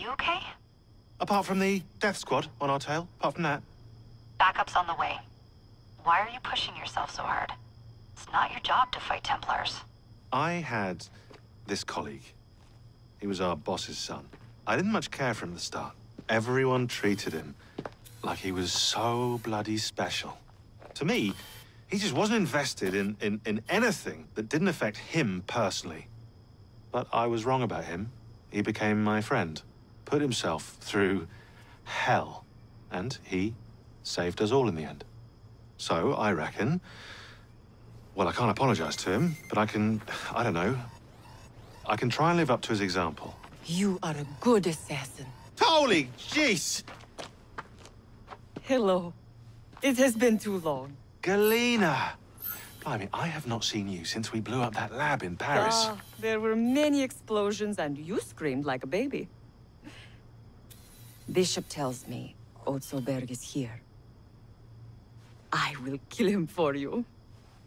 you okay? Apart from the death squad on our tail, apart from that. Backup's on the way. Why are you pushing yourself so hard? It's not your job to fight Templars. I had this colleague. He was our boss's son. I didn't much care for him at the start. Everyone treated him like he was so bloody special. To me, he just wasn't invested in anything that didn't affect him personally. But I was wrong about him. He became my friend, put himself through hell, and he saved us all in the end. So, I reckon, well, I can't apologize to him, but I can try and live up to his example. You are a good assassin. Holy jeez! Hello. It has been too long. Galena! Blimey, I have not seen you since we blew up that lab in Paris. There were many explosions and you screamed like a baby. Bishop tells me Otzoberg is here. I will kill him for you.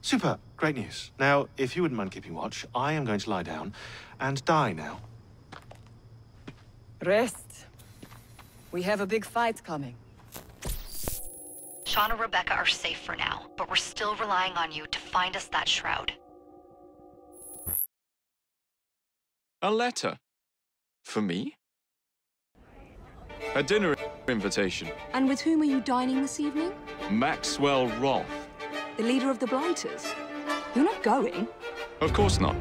Super. Great news. Now, if you wouldn't mind keeping watch, I am going to lie down and die now. Rest. We have a big fight coming. Sean and Rebecca are safe for now, but we're still relying on you to find us that shroud. A letter? For me? A dinner invitation. And with whom are you dining this evening? Maxwell Roth. The leader of the Blighters? You're not going? Of course not.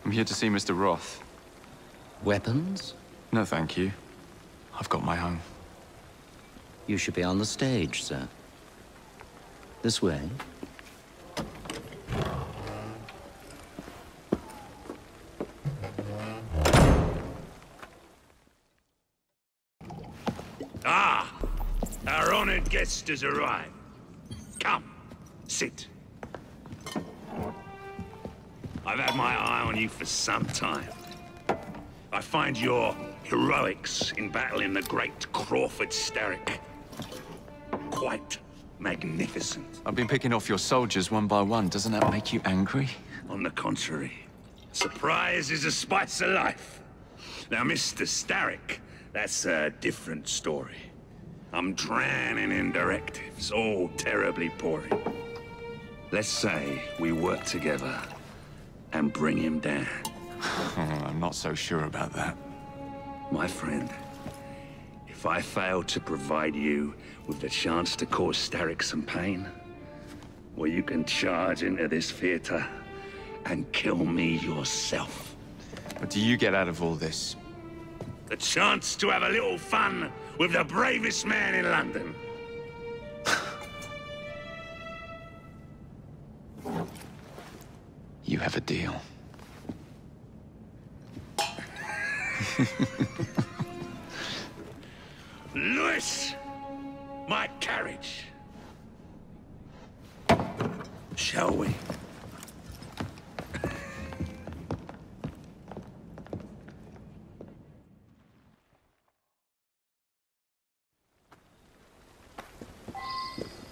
I'm here to see Mr. Roth. Weapons? No, thank you. I've got my own. You should be on the stage, sir. This way. Ah! Our honored guest has arrived. Come, sit. I've had my eye on you for some time. I find your heroics in battling the great Crawford Starrick quite magnificent. I've been picking off your soldiers one by one. Doesn't that make you angry? On the contrary, surprise is a spice of life. Now, Mr. Starrick, that's a different story. I'm drowning in directives, all terribly boring. Let's say we work together and bring him down. I'm not so sure about that. My friend, if I fail to provide you with the chance to cause Starrick some pain, well, you can charge into this theater and kill me yourself. What do you get out of all this? The chance to have a little fun with the bravest man in London. You have a deal. Lewis! My carriage. Shall we?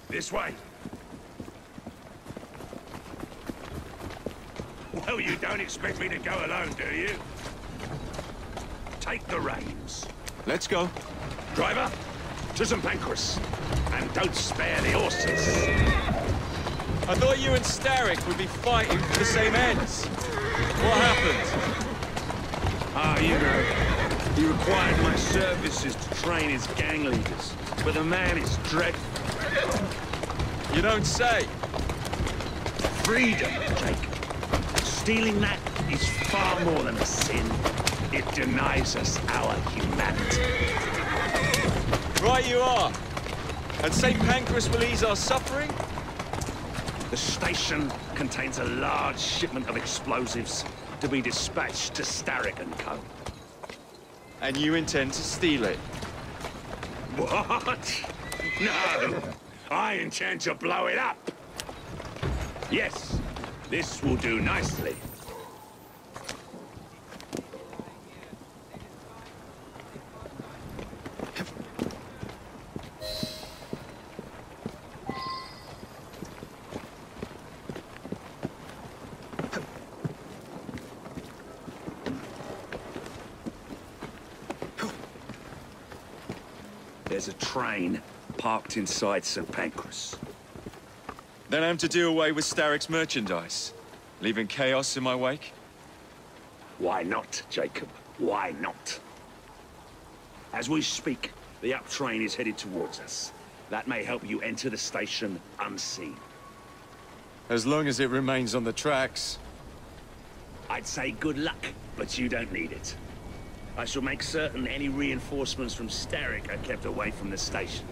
This way. Well, you don't expect me to go alone, do you? Take the reins. Let's go. Driver, to St. Pancras. And don't spare the horses. I thought you and Starrick would be fighting for the same ends. What happened? Ah, you know, he required my services to train his gang leaders. But the man is dreadful. You don't say. Freedom, Jake. Stealing that is far more than a sin. It denies us our humanity. Right you are. And St. Pancras will ease our suffering? The station contains a large shipment of explosives to be dispatched to Starrick and Co. And you intend to steal it? What? No! I intend to blow it up! Yes, this will do nicely. there's a train parked inside St. Pancras. Then I'm to do away with Starrick's merchandise, leaving chaos in my wake? Why not, Jacob? Why not? As we speak, the up train is headed towards us. That may help you enter the station unseen. As long as it remains on the tracks. I'd say good luck, but you don't need it. I shall make certain any reinforcements from Starrick are kept away from the station.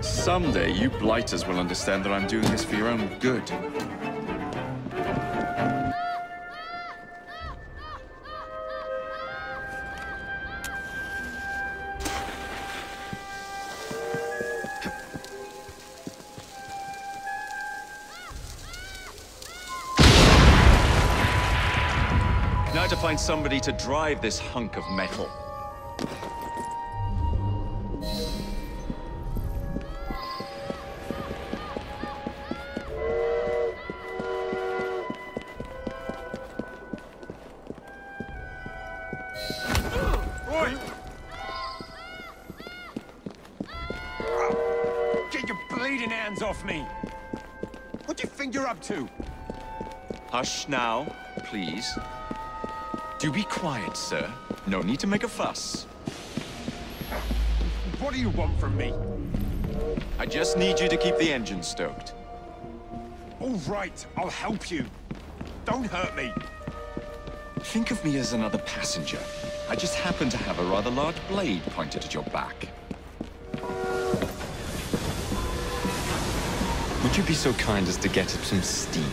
Someday, you blighters will understand that I'm doing this for your own good. Now to find somebody to drive this hunk of metal. Get your bleeding hands off me! What do you think you're up to? Hush now, please. Do be quiet, sir. No need to make a fuss. What do you want from me? I just need you to keep the engine stoked. All right, I'll help you. Don't hurt me. Think of me as another passenger. I just happen to have a rather large blade pointed at your back. Would you be so kind as to get up some steam?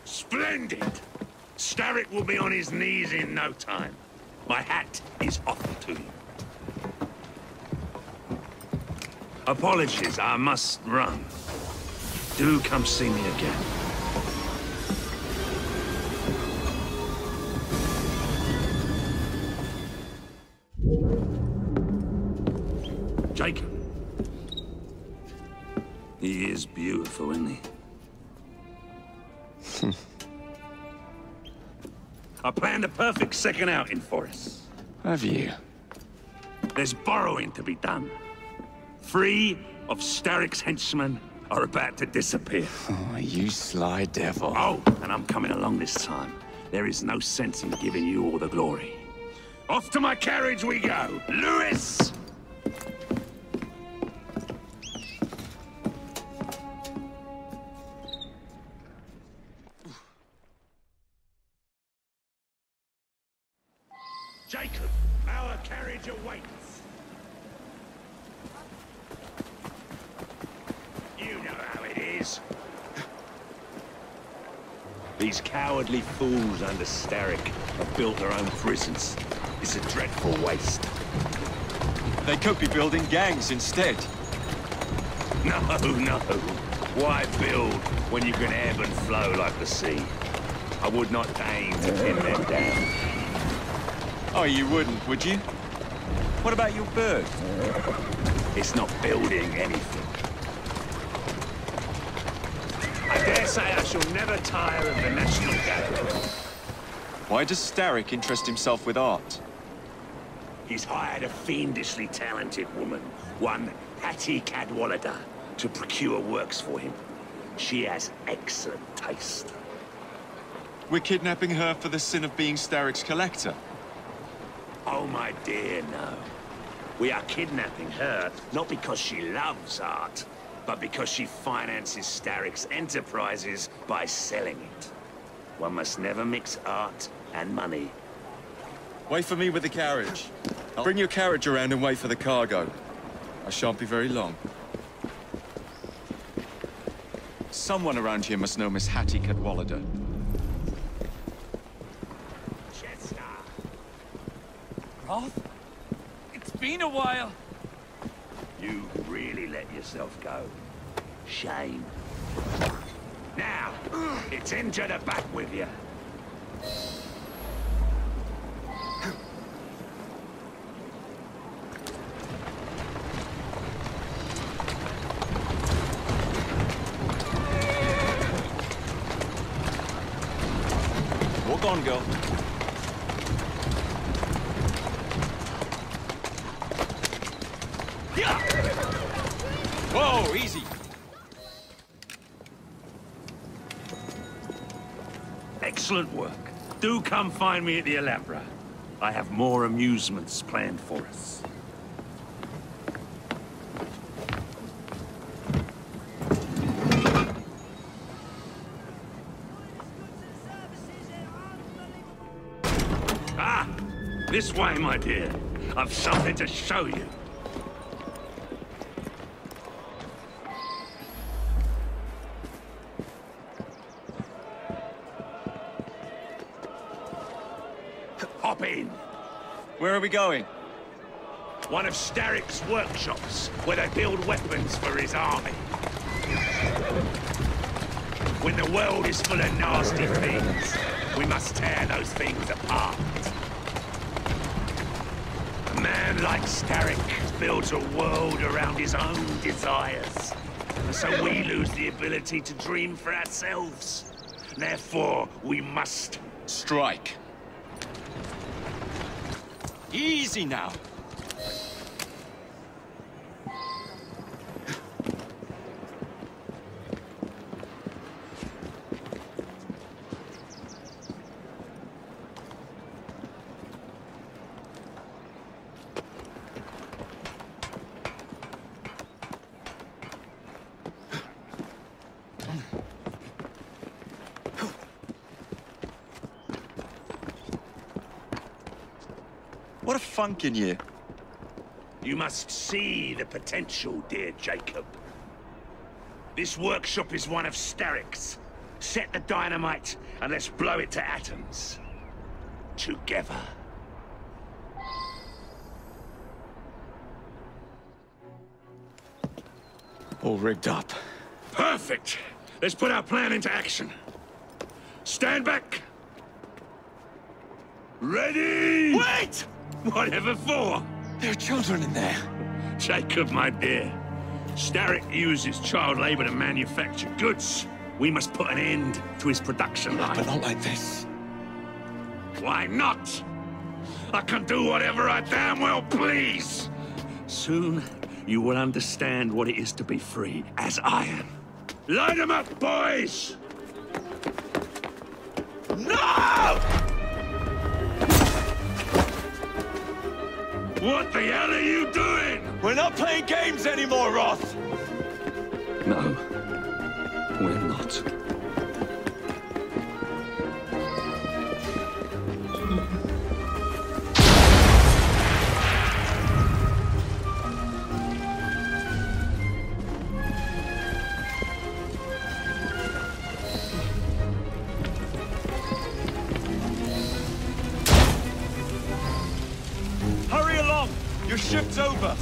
Splendid! Starrick will be on his knees in no time. My hat is off to you. Apologies, I must run. Do come see me again. Jacob. He is beautiful, isn't he? I planned a perfect second outing for us. Have you? There's borrowing to be done. 3 of Starrick's henchmen are about to disappear. Oh, you sly devil. Oh, and I'm coming along this time. There is no sense in giving you all the glory. Off to my carriage we go! Lewis! Jacob, our carriage awaits. You know how it is. These cowardly fools under Starrick have built their own prisons. It's a dreadful waste. They could be building gangs instead. No, no. Why build when you can ebb and flow like the sea? I would not deign to pin them down. Oh, you wouldn't, would you? What about your bird? It's not building anything. I dare say I shall never tire of the National Gallery. Why does Starrick interest himself with art? He's hired a fiendishly talented woman, one Hattie Cadwallader, to procure works for him. She has excellent taste. We're kidnapping her for the sin of being Starrick's collector. Oh, my dear, no. We are kidnapping her, not because she loves art, but because she finances Starrick's enterprises by selling it. One must never mix art and money. Wait for me with the carriage. I'll bring your carriage around and wait for the cargo. I shan't be very long. Someone around here must know Miss Hattie Cadwallader. Roth? It's been a while. You really let yourself go. Shame. Now, it's into the back with you. Walk on, girl. Whoa, easy. Excellent work. Do come find me at the Alhambra. I have more amusements planned for us. Ah! This way, my dear. I've something to show you. Hop in. Where are we going? One of Starrick's workshops, where they build weapons for his army. When the world is full of nasty things, we must tear those things apart. A man like Starrick builds a world around his own desires. And so we lose the ability to dream for ourselves. Therefore, we must strike. Easy now. What a funk in you. You must see the potential, dear Jacob. This workshop is one of Starrick's. Set the dynamite and let's blow it to atoms. Together. All rigged up. Perfect! Let's put our plan into action. Stand back! Ready! Wait! Whatever for? There are children in there. Jacob, my dear. Starrick uses child labor to manufacture goods. We must put an end to his production line. But not like this. Why not? I can do whatever I damn well please. Soon, you will understand what it is to be free, as I am. Line them up, boys! No! What the hell are you doing? We're not playing games anymore, Roth! No, we're not. Hurry along! Your shift's over!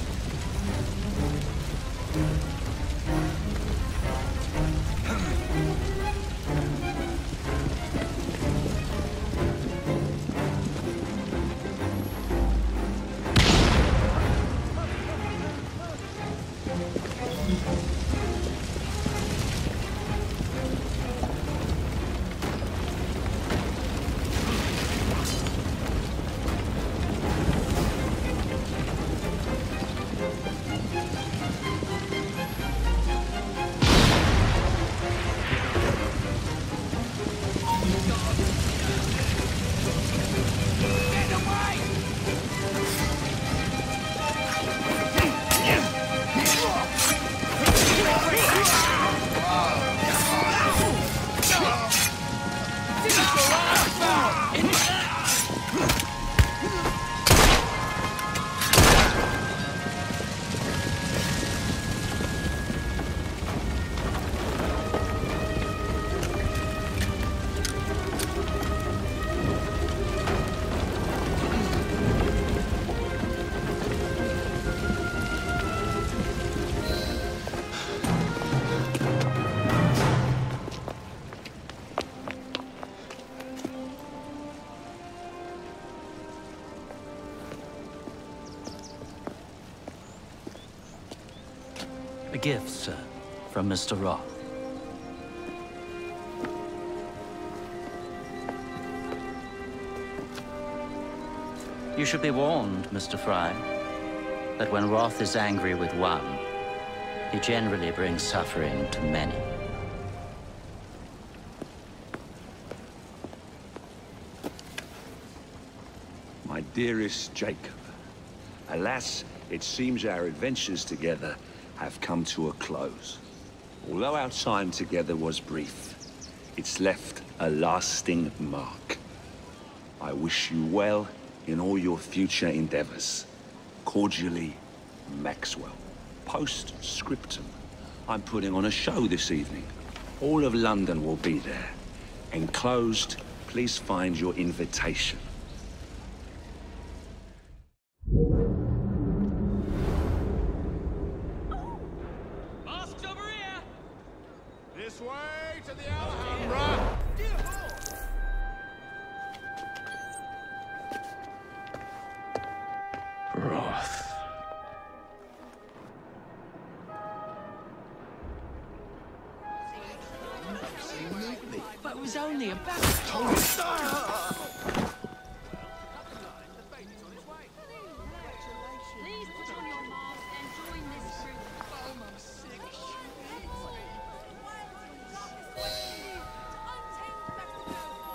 A gift, sir, from Mr. Roth. You should be warned, Mr. Fry, that when Roth is angry with one, he generally brings suffering to many. My dearest Jacob, alas, it seems our adventures together have come to a close. Although our time together was brief, it's left a lasting mark. I wish you well in all your future endeavors. Cordially, Maxwell. Post-scriptum. I'm putting on a show this evening. All of London will be there. Enclosed, please find your invitation. This way to the Alhambra! Roth. But it was only a bat. Please put on your mask and join this group.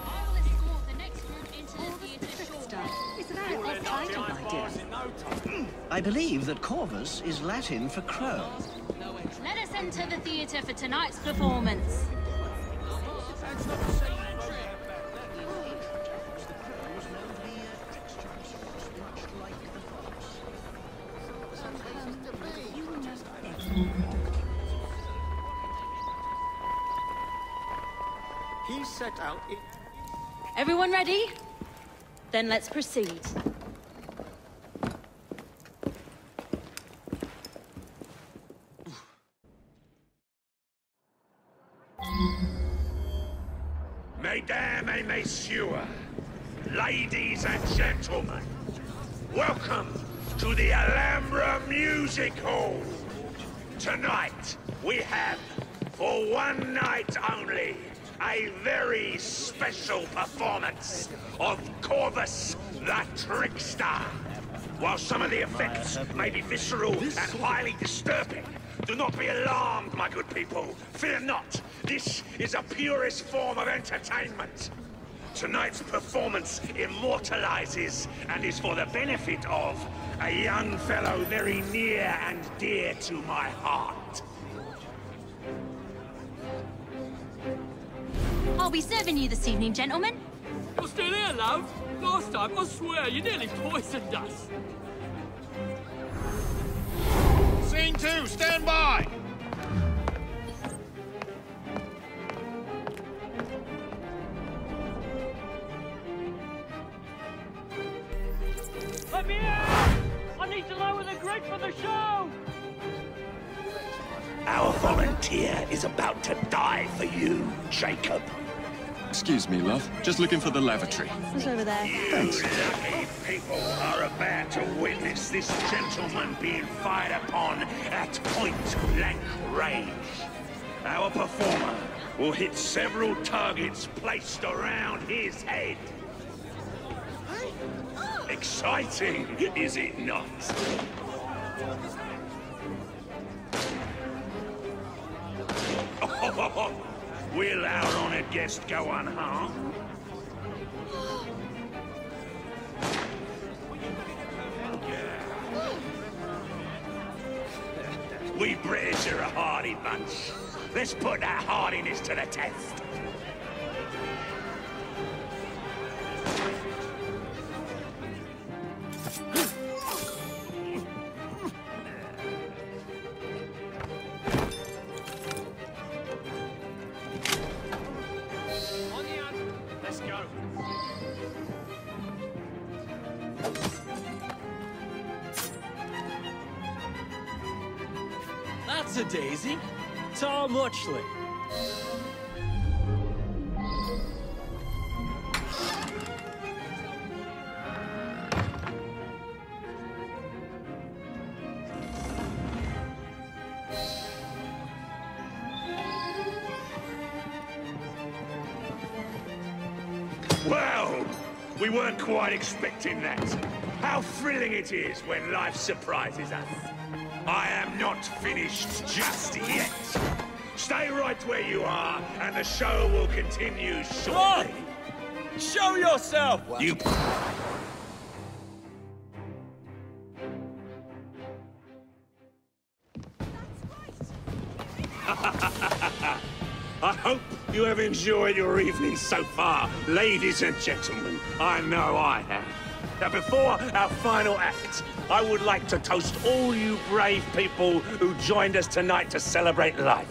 I will escort the next group into the theatre shortly. It's a very off-title idea. I believe that Corvus is Latin for crow. Let us enter the theatre for tonight's performance. He set out it. Everyone ready? Then let's proceed. Mesdames et messieurs, ladies and gentlemen, welcome to the Alhambra Music Hall. Tonight, we have, for one night only, a very special performance of Corvus the Trickster. While some of the effects may be visceral and highly disturbing, do not be alarmed, my good people. Fear not. This is a purest form of entertainment. Tonight's performance immortalizes and is for the benefit of a young fellow very near and dear to my heart. I'll be serving you this evening, gentlemen. You're still here, love? Last time, I swear, you nearly poisoned us. Scene 2, stand by! Let me out! I need to lower the grid for the show! Our volunteer is about to die for you, Jacob. Excuse me, love. Just looking for the lavatory. Who's over there? You lucky people are about to witness this gentleman being fired upon at point-blank range. Our performer will hit several targets placed around his head. Exciting, is it not? Will our honored guest go unharmed? We British are a hardy bunch. Let's put that hardiness to the test. That's a daisy. Tom Watchley. Well, we weren't quite expecting that. How thrilling it is when life surprises us. I am not finished just yet. Stay right where you are, and the show will continue shortly. Show yourself! You... I hope you have enjoyed your evening so far, ladies and gentlemen. I know I have. Now, before our final act, I would like to toast all you brave people who joined us tonight to celebrate life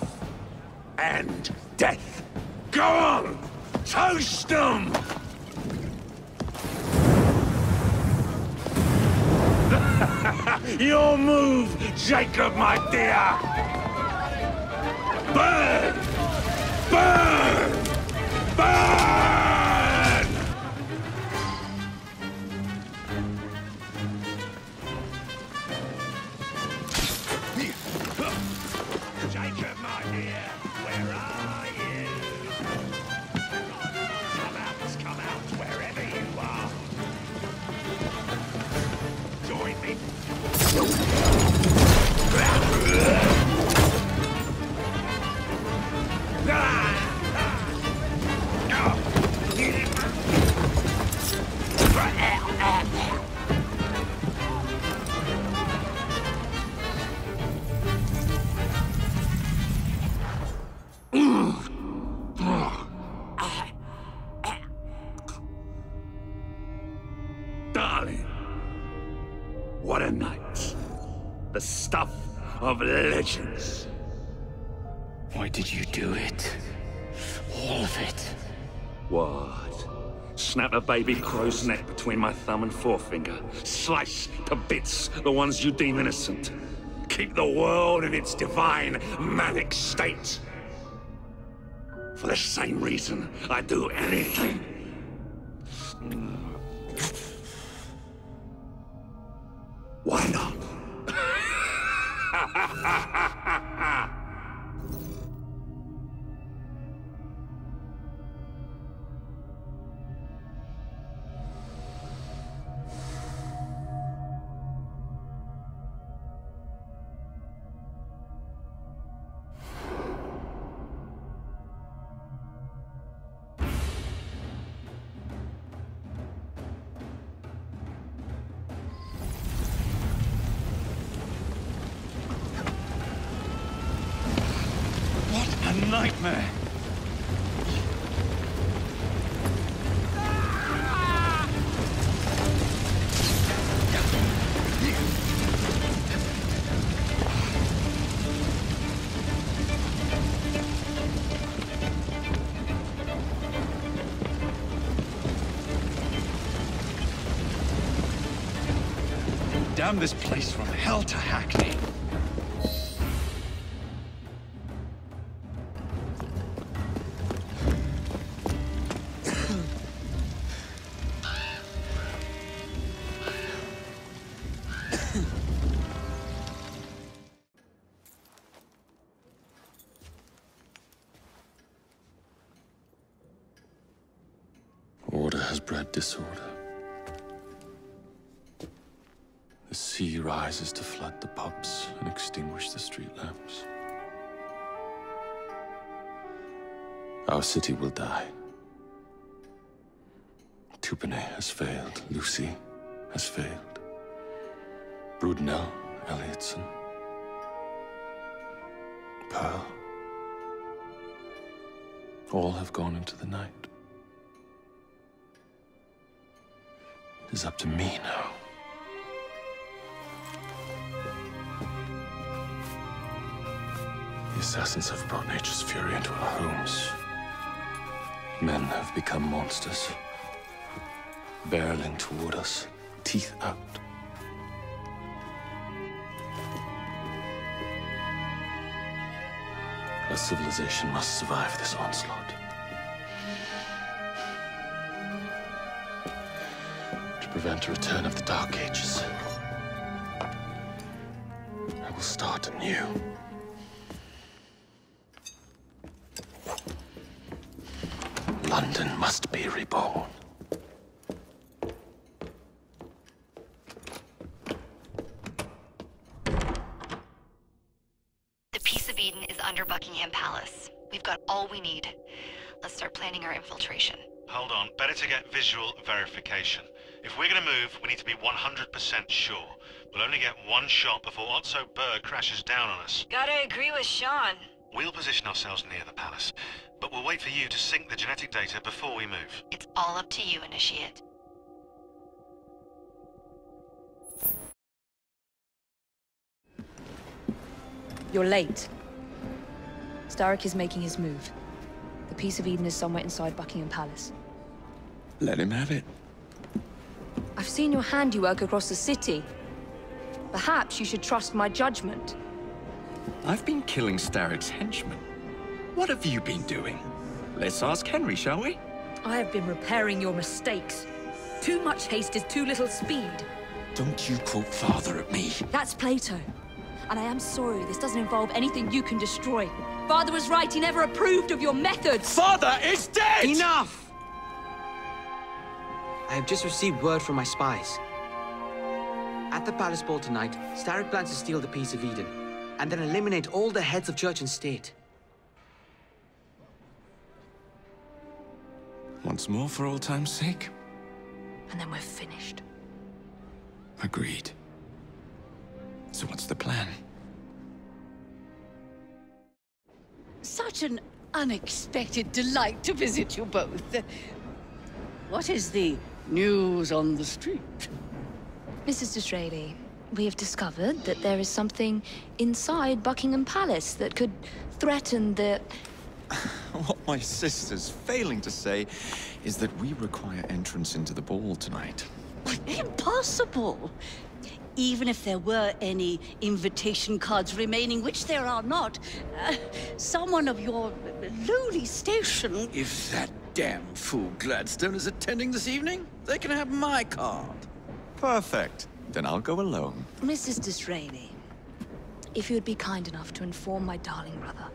and death. Go on! Toast them! Your move, Jacob, my dear! Burn! Burn! Burn! Jacob, my dear, where are you? Come out, wherever you are. Join me. Darling, what a night. The stuff of legends. Why did you do it? All of it. What? Snap a baby crow's neck between my thumb and forefinger. Slice to bits the ones you deem innocent. Keep the world in its divine, manic state. For the same reason, I'd do anything. Why not? A nightmare. Damn this place from hell to Hackney. Order has bred disorder. The sea rises to flood the pubs and extinguish the street lamps. Our city will die. Tupene has failed. Lucy has failed. Brudnell, Elliotson, Pearl. All have gone into the night. It is up to me now. The assassins have brought nature's fury into our homes. Men have become monsters, barreling toward us, teeth out. Our civilization must survive this onslaught. To prevent a return of the Dark Ages, I will start anew. London must be reborn. The Peace of Eden is under Buckingham Palace. We've got all we need. Let's start planning our infiltration. Hold on, better to get visual verification. If we're gonna move, we need to be 100% sure. We'll only get one shot before Otso Berg crashes down on us. Gotta agree with Sean. We'll position ourselves near the palace, but we'll wait for you to sync the genetic data before we move. It's all up to you, Initiate. You're late. Starrick is making his move. The Peace of Eden is somewhere inside Buckingham Palace. Let him have it. I've seen your handiwork across the city. Perhaps you should trust my judgment. I've been killing Starrick's henchmen. What have you been doing? Let's ask Henry, shall we? I have been repairing your mistakes. Too much haste is too little speed. Don't you quote Father at me. That's Plato. And I am sorry this doesn't involve anything you can destroy. Father was right, he never approved of your methods. Father is dead! Enough! I have just received word from my spies. At the palace ball tonight, Starrick plans to steal the Peace of Eden, and then eliminate all the heads of church and state. Once more for old time's sake. And then we're finished. Agreed. So what's the plan? Such an unexpected delight to visit you both. What is the news on the street? Mrs. Disraeli, we have discovered that there is something inside Buckingham Palace that could threaten the... What my sister's failing to say is that we require entrance into the ball tonight. Impossible! Even if there were any invitation cards remaining, which there are not, someone of your lowly station... If that damn fool Gladstone is attending this evening, they can have my card. Perfect. Then I'll go alone. Mrs. Disraeli, if you would be kind enough to inform my darling brother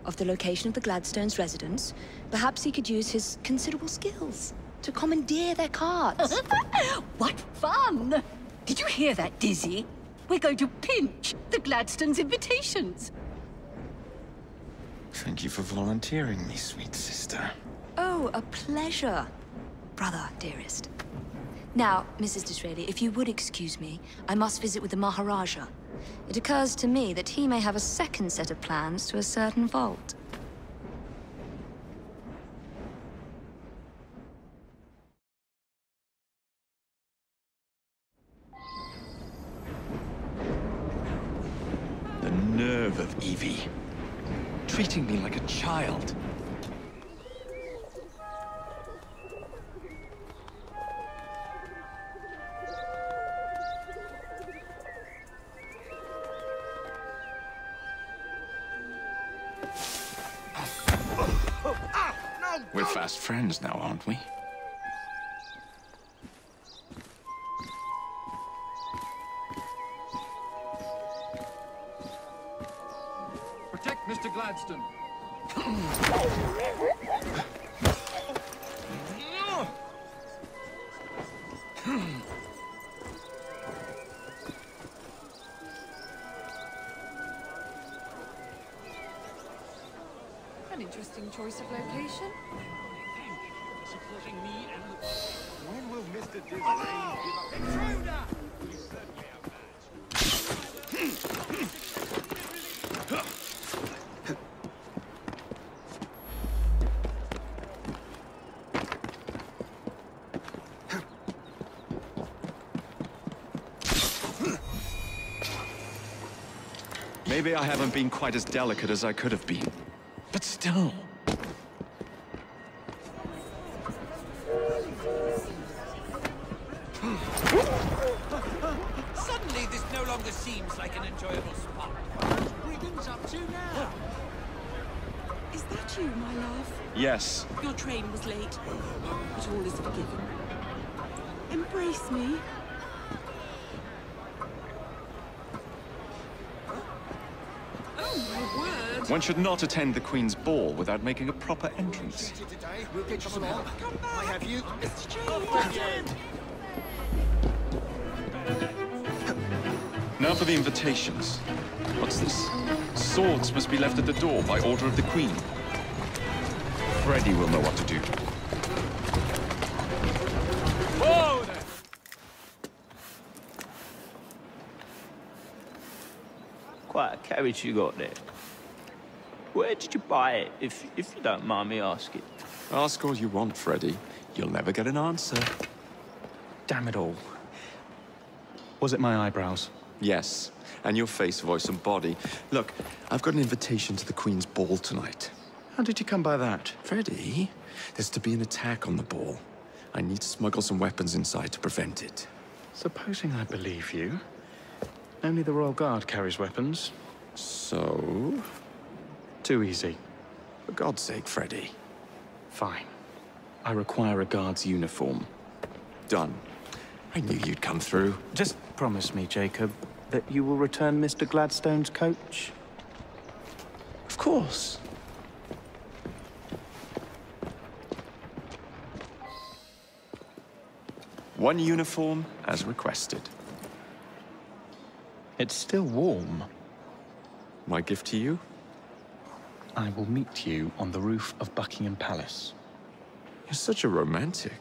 of the location of the Gladstones' residence, perhaps he could use his considerable skills to commandeer their carts. What fun! Did you hear that, Dizzy? We're going to pinch the Gladstones' invitations. Thank you for volunteering me, sweet sister. Oh, a pleasure, brother, dearest. Now, Mrs. Disraeli, if you would excuse me, I must visit with the Maharaja. It occurs to me that he may have a second set of plans to a certain vault. The nerve of Evie. Treating me like a child. We're fast friends now, aren't we? Protect Mr. Gladstone. An interesting choice of location. Supporting me and the... When will Mr. Disraeli give up? Intruder! We certainly Maybe I haven't been quite as delicate as I could have been. But still... Suddenly, this no longer seems like an enjoyable spot. Riggins up to now? Is that you, my love? Yes. Your train was late, but all is forgiven. Embrace me. Oh, my word! One should not attend the Queen's ball without making a proper entrance. We'll get you some help. I have you. Now for the invitations. What's this? Swords must be left at the door by order of the Queen. Freddy will know what to do. Whoa there! Quite a carriage you got there. Where did you buy it, if you don't mind me asking? Ask all you want, Freddy. You'll never get an answer. Damn it all. Was it my eyebrows? Yes, and your face, voice, and body. Look, I've got an invitation to the Queen's ball tonight. How did you come by that? Freddy, there's to be an attack on the ball. I need to smuggle some weapons inside to prevent it. Supposing I believe you. Only the Royal Guard carries weapons. So? Too easy. For God's sake, Freddy. Fine. I require a guard's uniform. Done. I knew you'd come through. Just promise me, Jacob, that you will return Mr. Gladstone's coach. Of course. One uniform, as requested. It's still warm. My gift to you? I will meet you on the roof of Buckingham Palace. You're such a romantic.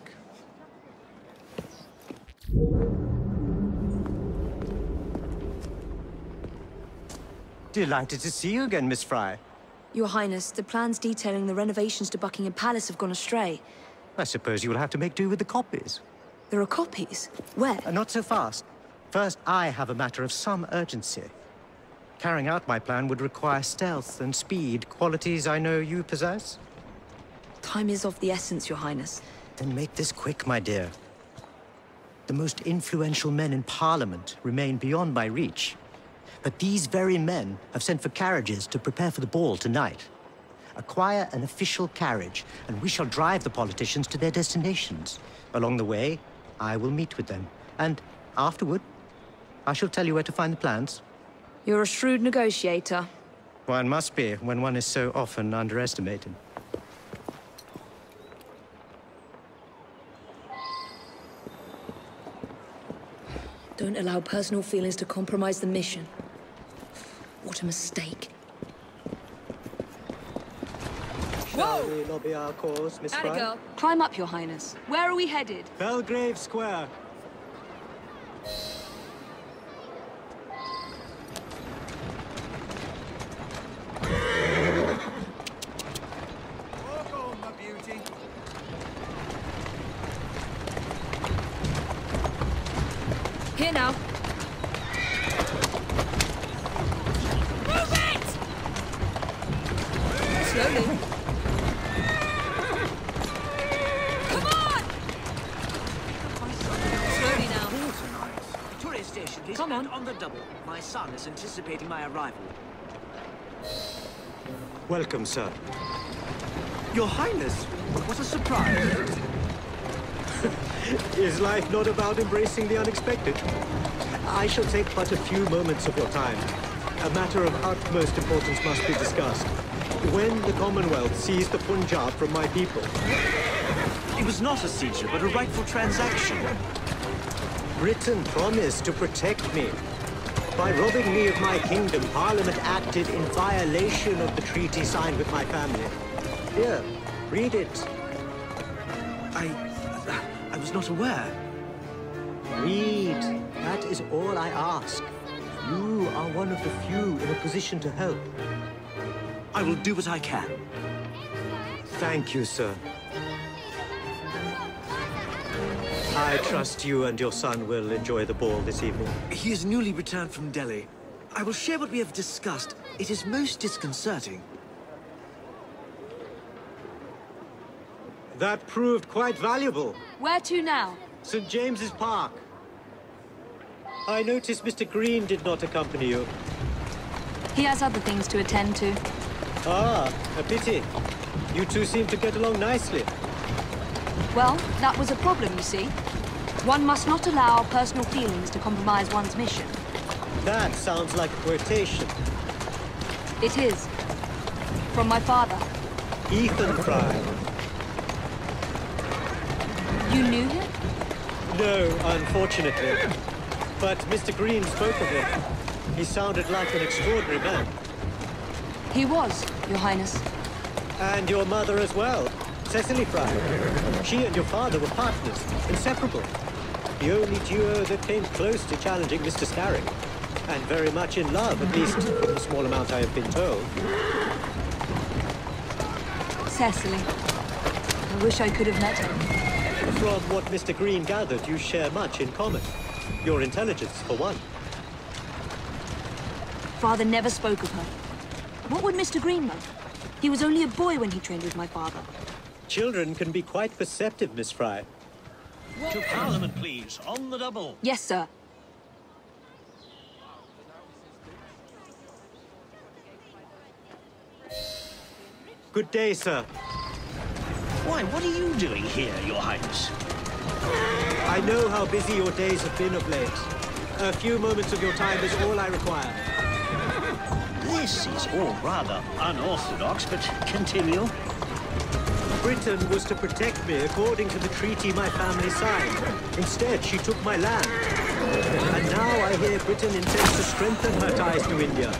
Delighted to see you again, Miss Fry. Your Highness, the plans detailing the renovations to Buckingham Palace have gone astray. I suppose you will have to make do with the copies. There are copies? Where? Not so fast. First, I have a matter of some urgency. Carrying out my plan would require stealth and speed, qualities I know you possess. Time is of the essence, Your Highness. Then make this quick, my dear. The most influential men in Parliament remain beyond my reach. But these very men have sent for carriages to prepare for the ball tonight. Acquire an official carriage, and we shall drive the politicians to their destinations. Along the way, I will meet with them. And afterward, I shall tell you where to find the plans. You're a shrewd negotiator. One must be when one is so often underestimated. Don't allow personal feelings to compromise the mission. What a mistake. Shall we lobby our cause, Miss Fry? Girl. Climb up, Your Highness. Where are we headed? Belgrave Square. Walk on, my beauty. Here now. Move it! Slowly. Come on! Slowly now. Tourist station, please. Come on. And on the double. My son is anticipating my arrival. Welcome, sir. Your Highness, what a surprise. Is life not about embracing the unexpected? I shall take but a few moments of your time. A matter of utmost importance must be discussed. When the Commonwealth seized the Punjab from my people... It was not a seizure, but a rightful transaction. Britain promised to protect me. By robbing me of my kingdom, Parliament acted in violation of the treaty signed with my family. Here, read it. I was not aware. Read. That is all I ask. You are one of the few in a position to help. I will do what I can. Thank you, sir. I trust you and your son will enjoy the ball this evening. He is newly returned from Delhi. I will share what we have discussed. It is most disconcerting. That proved quite valuable. Where to now? St. James's Park. I noticed Mr. Green did not accompany you. He has other things to attend to. Ah, a pity. You two seem to get along nicely. Well, that was a problem, you see. One must not allow personal feelings to compromise one's mission. That sounds like a quotation. It is. From my father. Ethan Fry. You knew him? No, unfortunately. But Mr. Green spoke of him. He sounded like an extraordinary man. He was, Your Highness. And your mother as well, Cecily Fry. She and your father were partners, inseparable. The only duo that came close to challenging Mr. Starrick. And very much in love, at least from the small amount I have been told. Cecily. I wish I could have met her. From what Mr. Green gathered, you share much in common. Your intelligence, for one. Father never spoke of her. What would Mr. Green know? He was only a boy when he trained with my father. Children can be quite perceptive, Miss Fry. To Parliament, please, on the double. Yes, sir. Good day, sir. Why, what are you doing here, Your Highness? I know how busy your days have been of late. A few moments of your time is all I require. This is all rather unorthodox, but continue. Britain was to protect me according to the treaty my family signed. Instead, she took my land. And now I hear Britain intends to strengthen her ties to India.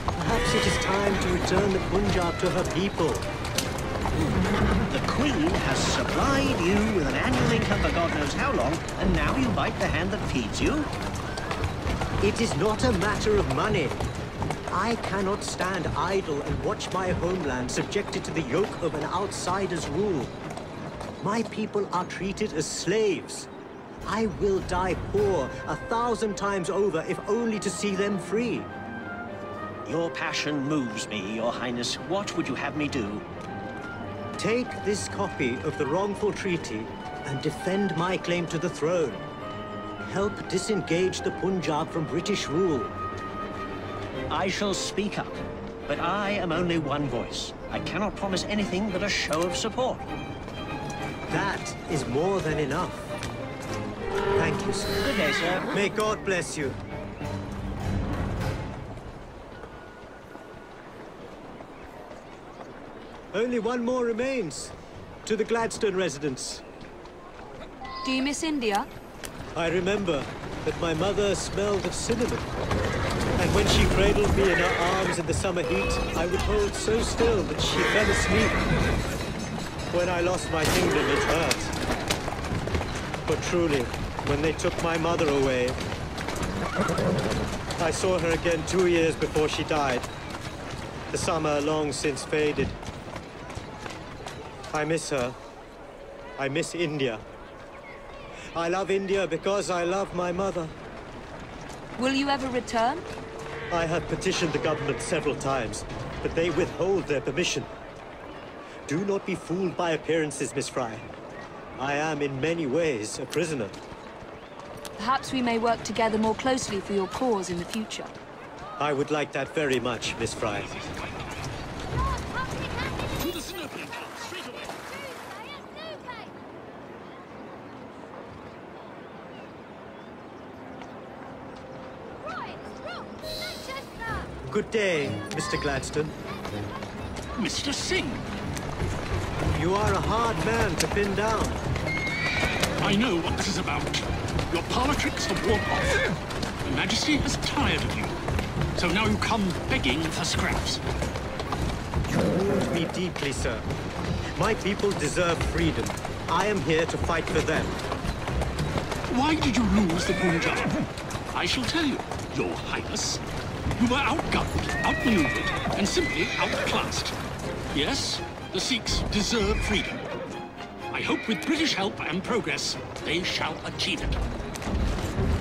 Perhaps it is time to return the Punjab to her people. The Queen has supplied you with an annual income for God knows how long, and now you bite the hand that feeds you? It is not a matter of money. I cannot stand idle and watch my homeland subjected to the yoke of an outsider's rule. My people are treated as slaves. I will die poor 1,000 times over if only to see them free. Your passion moves me, Your Highness. What would you have me do? Take this copy of the wrongful treaty and defend my claim to the throne. Help disengage the Punjab from British rule. I shall speak up, but I am only one voice. I cannot promise anything but a show of support. That is more than enough. Thank you, sir. Good day, sir. May God bless you. Only one more remains. To the Gladstone residence. Do you miss India? I remember that my mother smelled of cinnamon. And when she cradled me in her arms in the summer heat, I would hold so still that she fell asleep. When I lost my kingdom, it hurt. But truly, when they took my mother away, I saw her again 2 years before she died. The summer long since faded. I miss her. I miss India. I love India because I love my mother. Will you ever return? I have petitioned the government several times, but they withhold their permission. Do not be fooled by appearances, Miss Fry. I am in many ways a prisoner. Perhaps we may work together more closely for your cause in the future. I would like that very much, Miss Fry. Good day, Mr. Gladstone. Mr. Singh. You are a hard man to pin down. I know what this is about. Your parlor tricks have worn off. Her Majesty is tired of you. So now you come begging for scraps. You wound me deeply, sir. My people deserve freedom. I am here to fight for them. Why did you lose the Punjab? I shall tell you, Your Highness. You were outgunned, outmaneuvered, and simply outclassed. Yes, the Sikhs deserve freedom. I hope with British help and progress, they shall achieve it.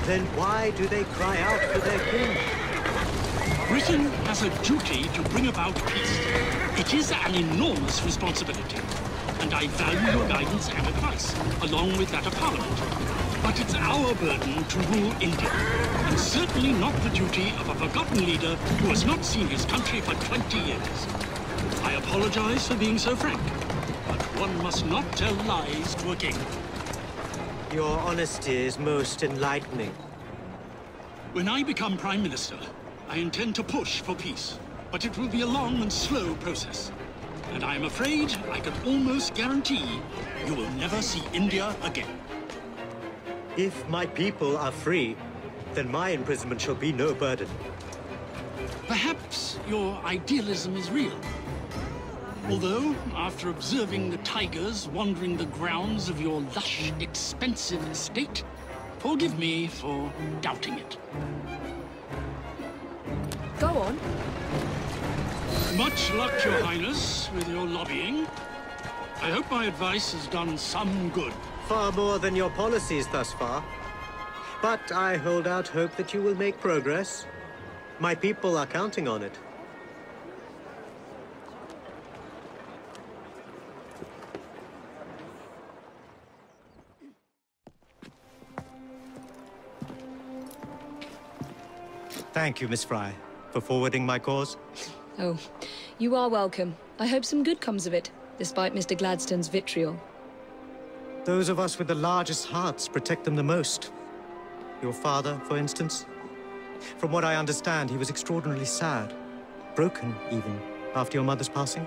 Then why do they cry out for their king? Britain has a duty to bring about peace. It is an enormous responsibility, and I value your guidance and advice, along with that of Parliament. But it's our burden to rule India, and certainly not the duty of a forgotten leader who has not seen his country for 20 years. I apologize for being so frank, but one must not tell lies to a king. Your honesty is most enlightening. When I become Prime Minister, I intend to push for peace, but it will be a long and slow process. And I am afraid I can almost guarantee you will never see India again. If my people are free, then my imprisonment shall be no burden. Perhaps your idealism is real. Although, after observing the tigers wandering the grounds of your lush, expensive estate, forgive me for doubting it. Go on. Much luck, Your Highness, with your lobbying. I hope my advice has done some good. Far more than your policies thus far. But I hold out hope that you will make progress. My people are counting on it. Thank you, Miss Fry, for forwarding my cause. Oh, you are welcome. I hope some good comes of it, despite Mr. Gladstone's vitriol. Those of us with the largest hearts protect them the most. Your father, for instance. From what I understand, he was extraordinarily sad. Broken, even, after your mother's passing.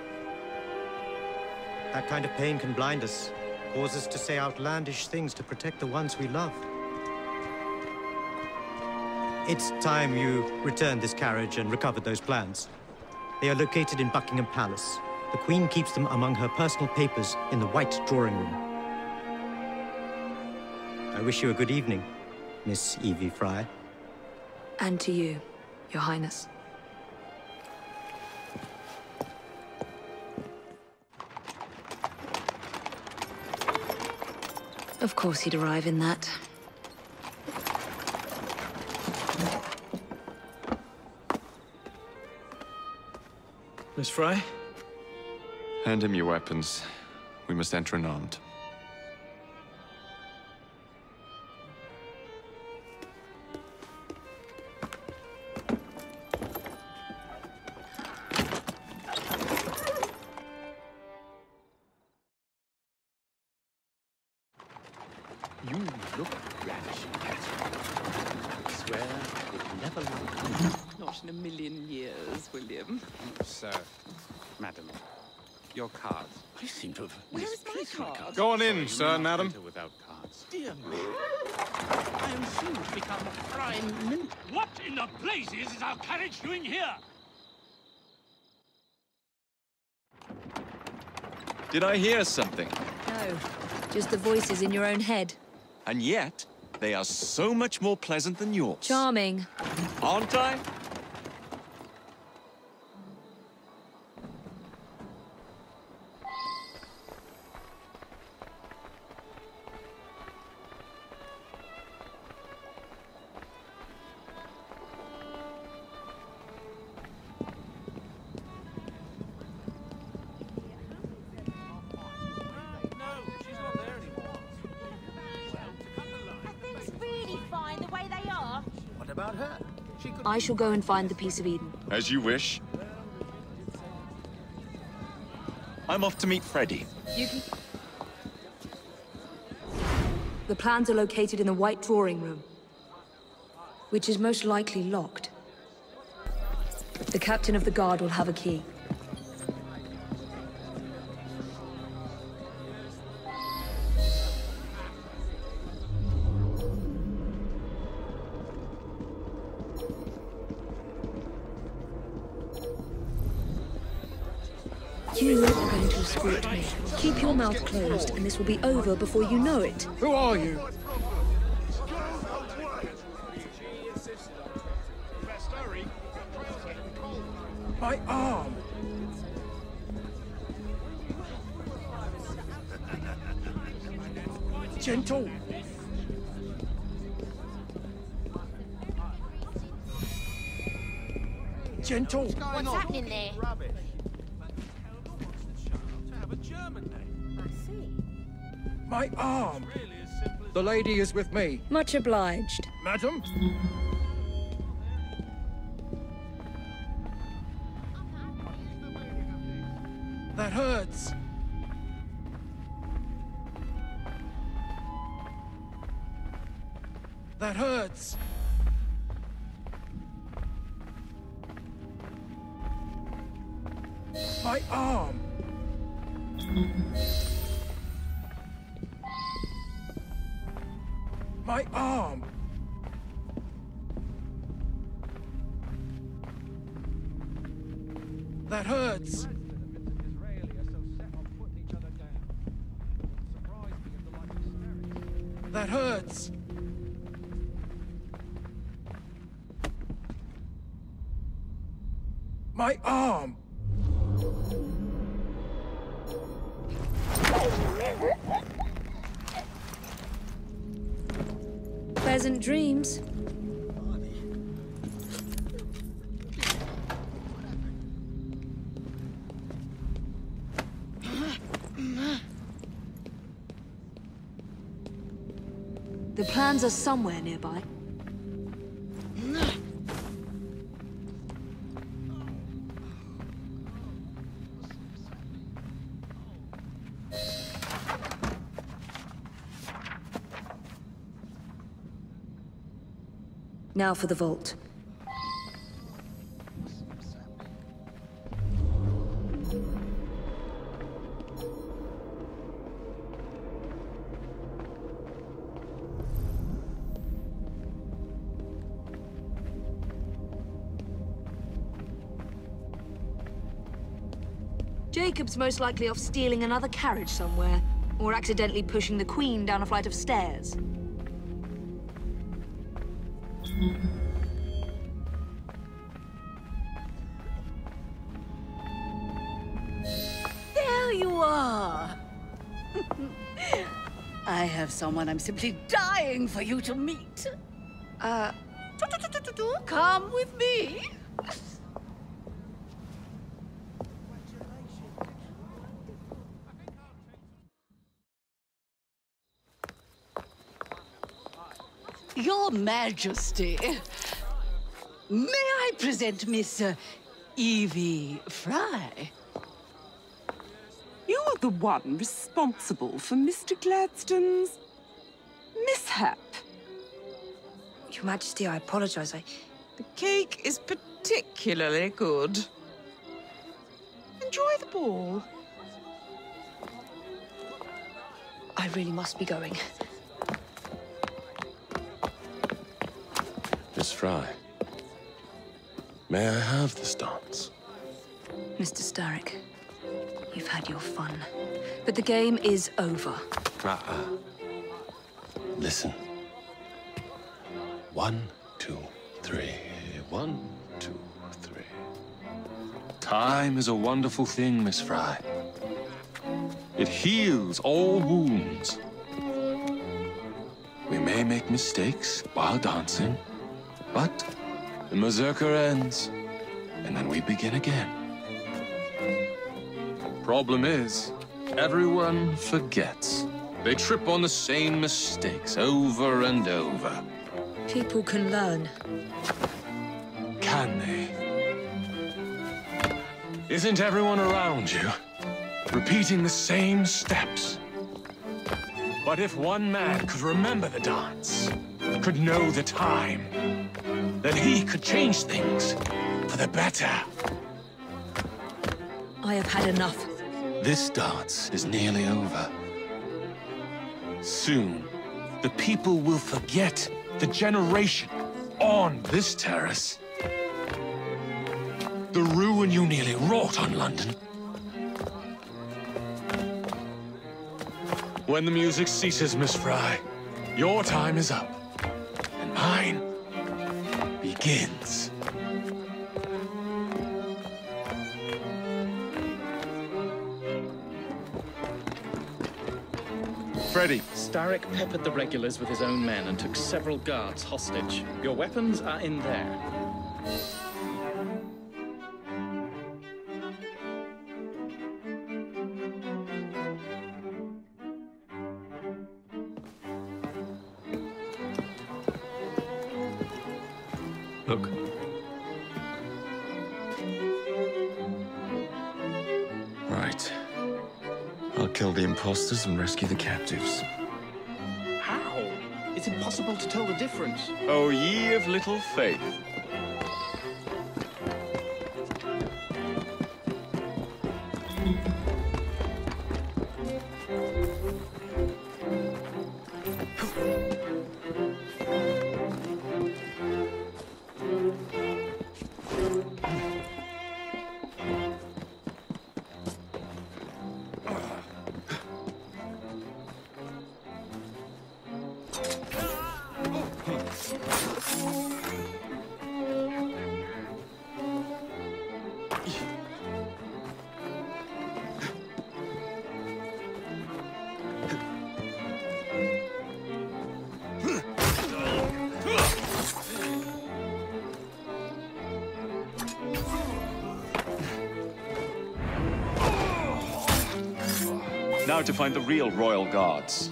That kind of pain can blind us, cause us to say outlandish things to protect the ones we love. It's time you returned this carriage and recovered those plans. They are located in Buckingham Palace. The Queen keeps them among her personal papers in the White Drawing Room. I wish you a good evening, Miss Evie Fry. And to you, Your Highness. Of course he'd arrive in that. Miss Fry? Hand him your weapons. We must enter unarmed. You look ravishing, Catherine. I swear I would never love you. Not in a million years, William. Sir, madam, Your cards. I seem to have Where is my card? Go on in, sir, madam. Without cards. Dear me. I am soon to become prime minister. What in the blazes is our carriage doing here? Did I hear something? No, just the voices in your own head. And yet, they are so much more pleasant than yours. Charming. Aren't I? About her. She could... I shall go and find the piece of Eden. As you wish. I'm off to meet Freddy. You can... The plans are located in the White Drawing Room, which is most likely locked. The captain of the guard will have a key. You are going to escort me. Keep your mouth closed, and this will be over before you know it. Who are you? My arm! Gentle! Gentle! What's happening there? My arm! The lady is with me. Much obliged. Madam? That hurts. That hurts. My arm. My arm. That hurts. That hurts. My arm. Pleasant dreams. The plans are somewhere nearby. Now for the vault. Jacob's most likely off stealing another carriage somewhere, or accidentally pushing the Queen down a flight of stairs. There you are! I have someone I'm simply dying for you to meet. Come with me. Your Majesty, may I present Miss Evie Fry? You're the one responsible for Mr. Gladstone's mishap. Your Majesty, I apologize. The cake is particularly good. Enjoy the ball. I really must be going. Miss Fry, may I have this dance? Mr. Starrick, you've had your fun. But the game is over. Listen. 1, 2, 3. 1, 2, 3. Time is a wonderful thing, Miss Fry. It heals all wounds. We may make mistakes while dancing, but the Berserker ends, and then we begin again. Problem is, everyone forgets. They trip on the same mistakes over and over. People can learn. Can they? Isn't everyone around you repeating the same steps? But if one man could remember the dance, could know the time, then he could change things for the better. I have had enough. This dance is nearly over. Soon, the people will forget the generation on this terrace. The ruin you nearly wrought on London. When the music ceases, Miss Fry, your time is up, and mine begins. Freddy. Starrick peppered the regulars with his own men and took several guards hostage. Your weapons are in there. Look. Right. I'll kill the imposters and rescue the captives. How? It's impossible to tell the difference. O ye of little faith. Now to find the real royal guards.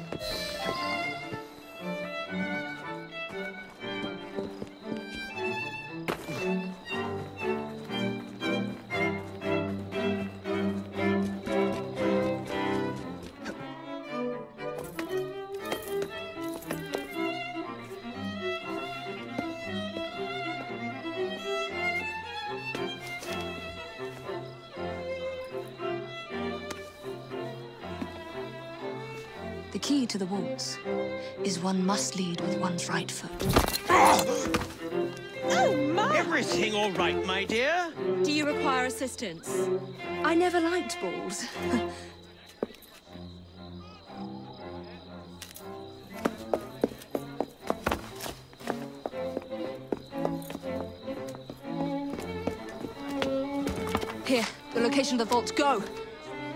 The key to the walls is one must lead with one's right foot. Oh, my! Everything all right, my dear? Do you require assistance? I never liked balls. Here, the location of the vault. Go!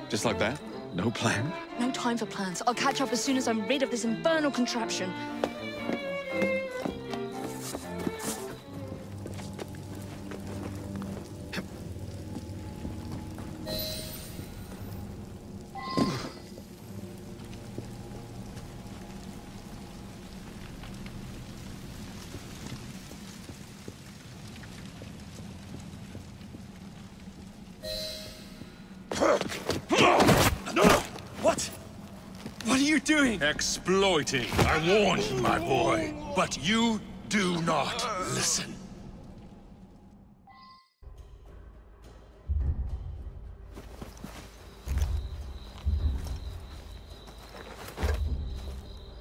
Just like that? No plan? No time for plans. I'll catch up as soon as I'm rid of this infernal contraption. What are you doing? Exploiting. I warned you, my boy. But you do not listen.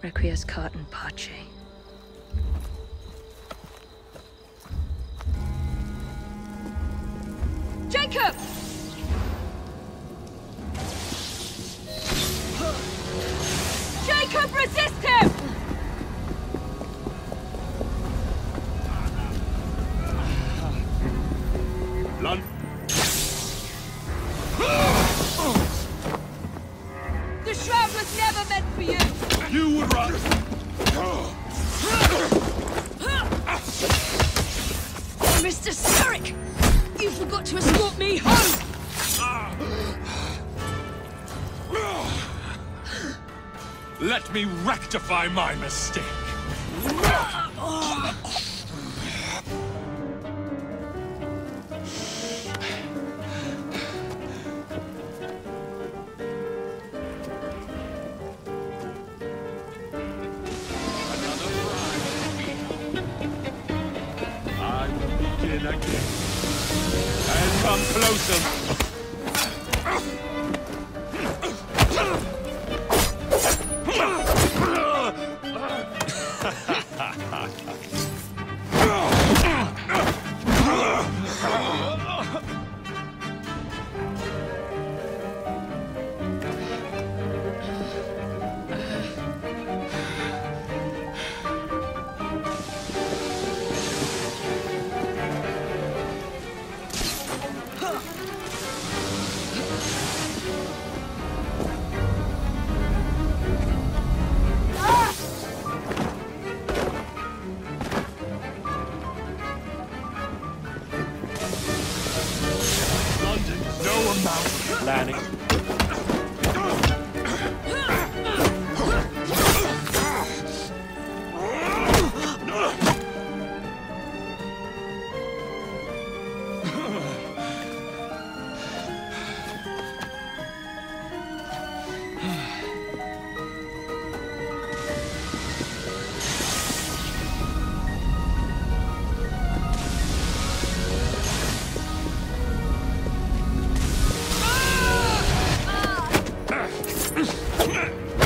Requiescat in pace. Jacob! Jacob, resist him! Lon. The shroud was never meant for you! You would run. Mr. Starrick! You forgot to escort me home! Let me rectify my mistake. I will begin again. And come closer. Planning.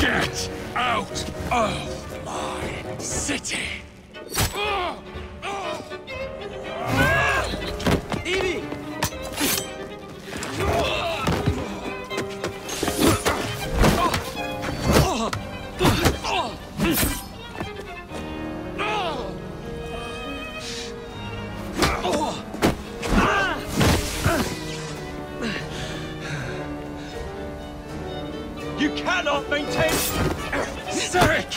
Get out of my city! Evie! You cannot maintain... Starrick!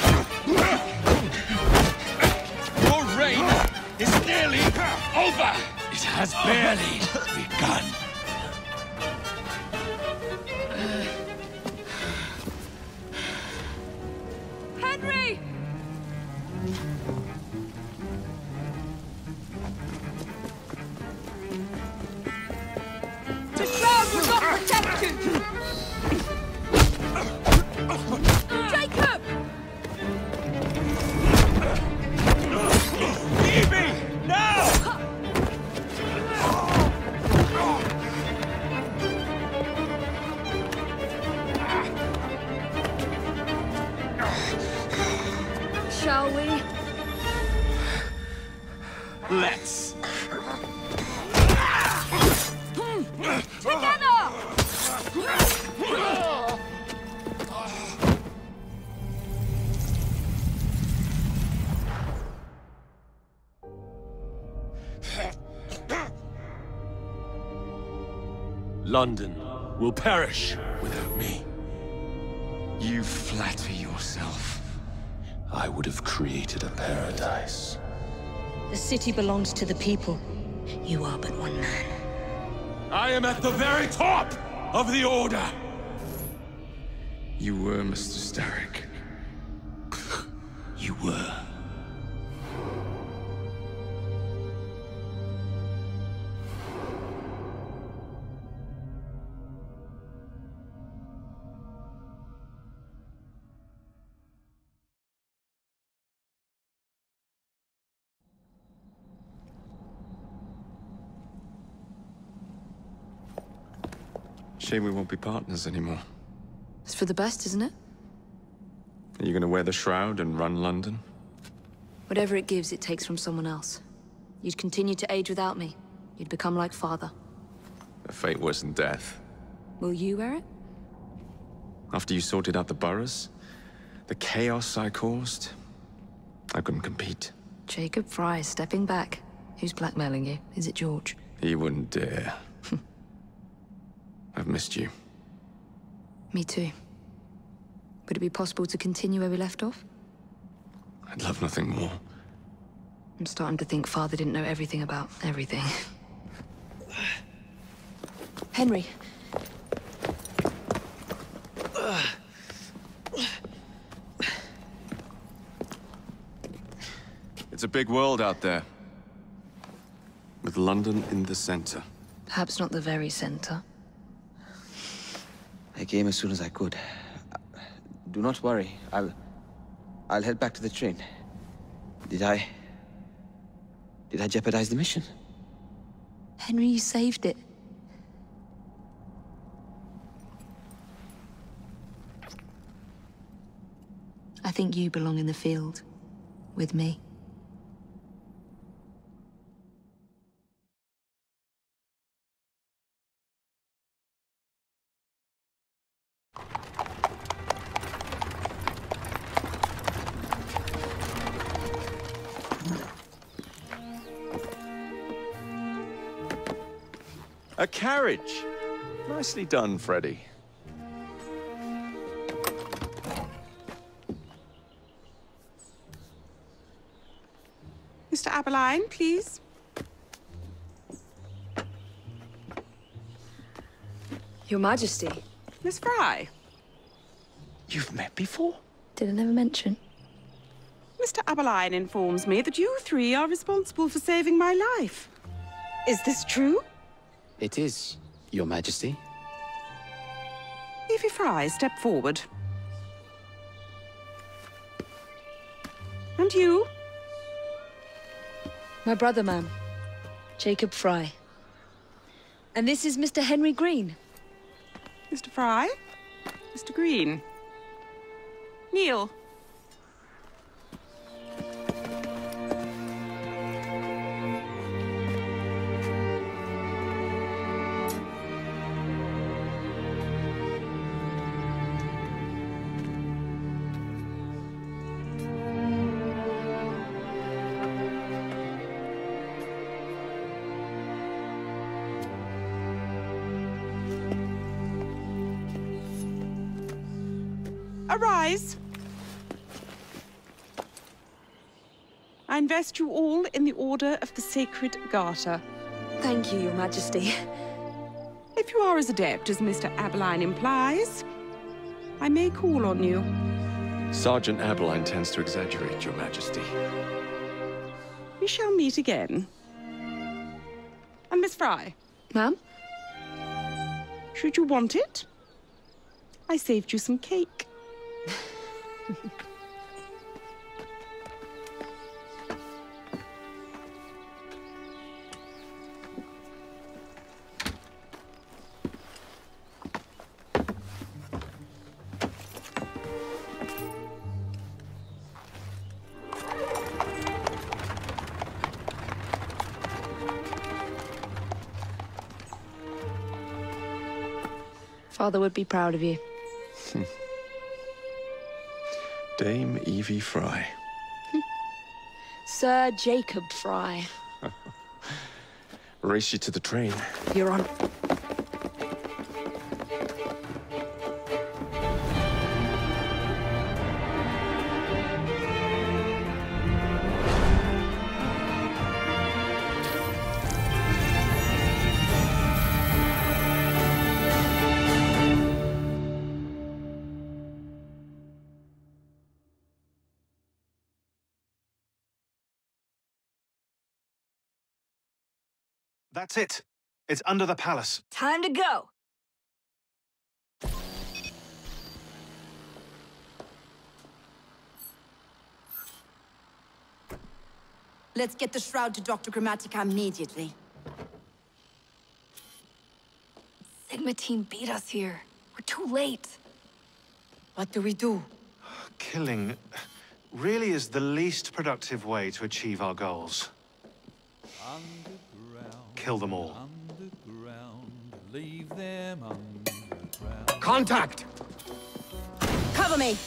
Your reign is nearly over! It has barely begun. Henry! The shroud will not protect you! Jacob! Evie! Now! Shall we? Let's. Together! London will perish without me. You flatter yourself. I would have created a paradise. The city belongs to the people. You are but one man. I am at the very top of the Order! You were, Mr. Starrick. You were. Shame we won't be partners anymore. It's for the best, isn't it? Are you gonna wear the shroud and run London? Whatever it gives, it takes from someone else. You'd continue to age without me. You'd become like father. A fate worse than death. Will you wear it? After you sorted out the boroughs, the chaos I caused, I couldn't compete. Jacob Fry stepping back. Who's blackmailing you? Is it George? He wouldn't dare. I've missed you. Me too. Would it be possible to continue where we left off? I'd love nothing more. I'm starting to think Father didn't know everything about everything. Henry. It's a big world out there. With London in the center. Perhaps not the very center. I came as soon as I could. Do not worry. I'll head back to the train. Did I jeopardize the mission? Henry, you saved it. I think you belong in the field. With me. A carriage! Nicely done, Freddy. Mr. Aberline, please. Your Majesty. Miss Fry. You've met before? Did I never mention? Mr. Aberline informs me that you three are responsible for saving my life. Is this true? It is, Your Majesty. Evie Fry, step forward. And you? My brother, ma'am. Jacob Fry. And this is Mr. Henry Green. Mr. Fry? Mr. Green? Kneel. Arise. I invest you all in the Order of the Sacred Garter. Thank you, Your Majesty. If you are as adept as Mr. Aberline implies, I may call on you. Sergeant Aberline tends to exaggerate, Your Majesty. We shall meet again. And Miss Fry? Ma'am? Should you want it, I saved you some cake. Father would be proud of you. Dame Evie Fry. Sir Jacob Fry. Race you to the train. You're on. That's it. It's under the palace. Time to go. Let's get the shroud to Dr. Grammatica immediately. Sigma team beat us here. We're too late. What do we do? killing really is the least productive way to achieve our goals. Kill them all. Leave them underground. Contact! Cover me!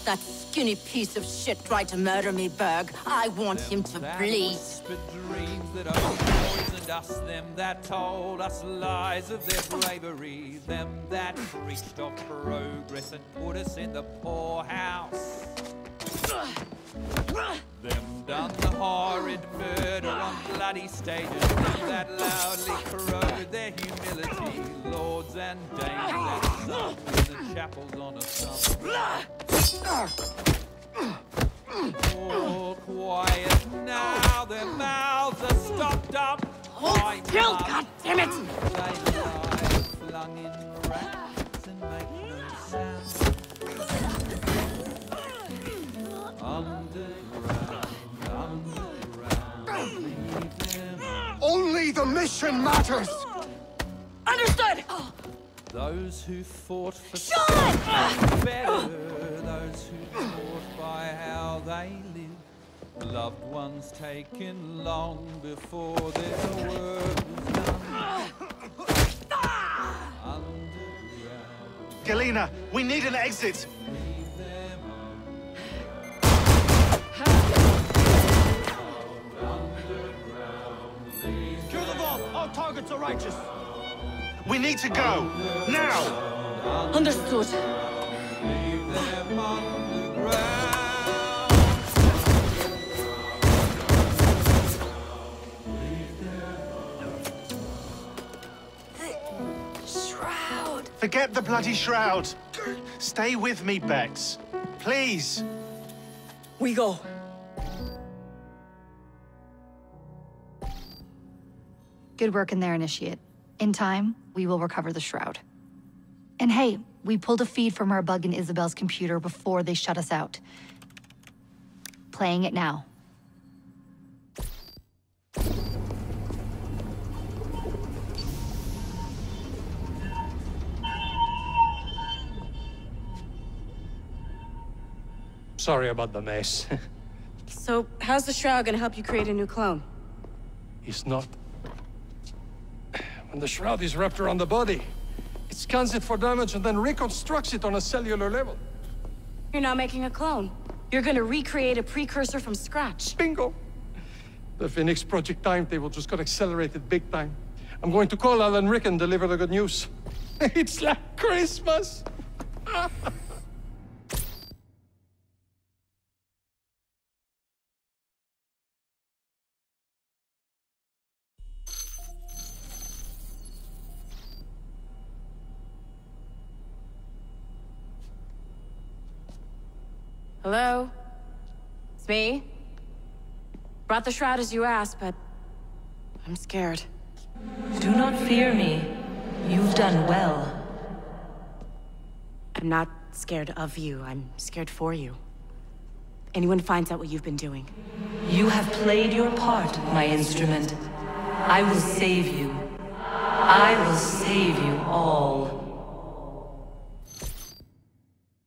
That skinny piece of shit tried to murder me, Berg. I want him to bleed. Dreams that only poisoned us, them that told us lies of their bravery, them that preached of progress and put us in the poorhouse. Them done the horrid murder on bloody stages, them that loudly corroded their humility, lords and dames that sung in the chapels on a Sunday. All quiet now, their mouths are stopped up. Hold still, goddammit! They lie flung in racks and make no sound. Only the mission matters! Understood! Those who fought for Shut! better, those who taught by how they live, loved ones taken long before their work was done. Galena, we need an exit! Secure the vault! All targets are righteous! We need to go! Now! Understood. Leave them underground. Shroud! Forget the bloody shroud! Stay with me, Bex. Please! We go. Good work in there, Initiate. In time, we will recover the shroud. And hey, we pulled a feed from our bug in Isabel's computer before they shut us out. Playing it now. Sorry about the mess. So, how's the shroud gonna help you create a new clone? It's not. When the shroud is wrapped around the body, it scans it for damage and then reconstructs it on a cellular level. You're not making a clone. You're gonna recreate a precursor from scratch. Bingo! The Phoenix Project timetable just got accelerated big time. I'm going to call Alan Rick and deliver the good news. It's like Christmas! Hello? It's me. Brought the shroud as you asked, but I'm scared. Do not fear me. You've done well. I'm not scared of you. I'm scared for you. Anyone finds out what you've been doing. You have played your part, my instrument. I will save you. I will save you all.